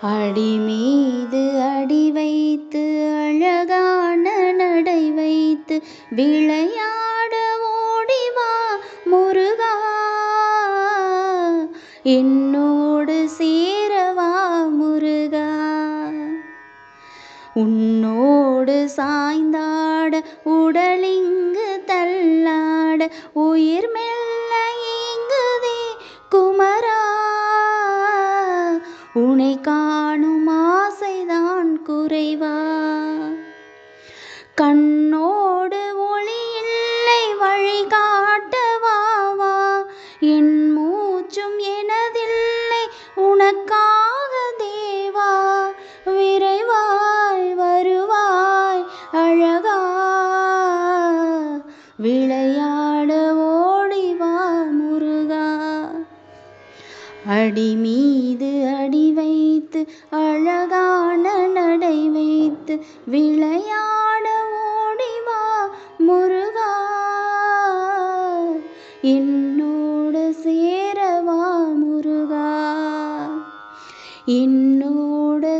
அடி மீது அடி வைத்து அழகான நடை வைத்து விளையாட ஓடிவா முருகா, என்னோடு சேரவா முருகா. உன்னோடு சாய்ந்தாட உடலிங்கு தள்ளாட உயிர் மெல்ல ஏங்குதே குமரா, உனை காணும் ஆசைதான் குறைவா. கண்ணோடு ஒளி இல்லை வழிகாட்டவாவா, என் மூச்சும் எனதில்லை உனக்காக தேவா, விரைவாய் வருவாய் அழகா, விளையாட ஓடிவா முருகா. அடி மீது அடி வைத்து அழகான நடை வைத்து விளையாட ஓடிவா முருகா, என்னோடு சேரவா முருகா, என்னோடு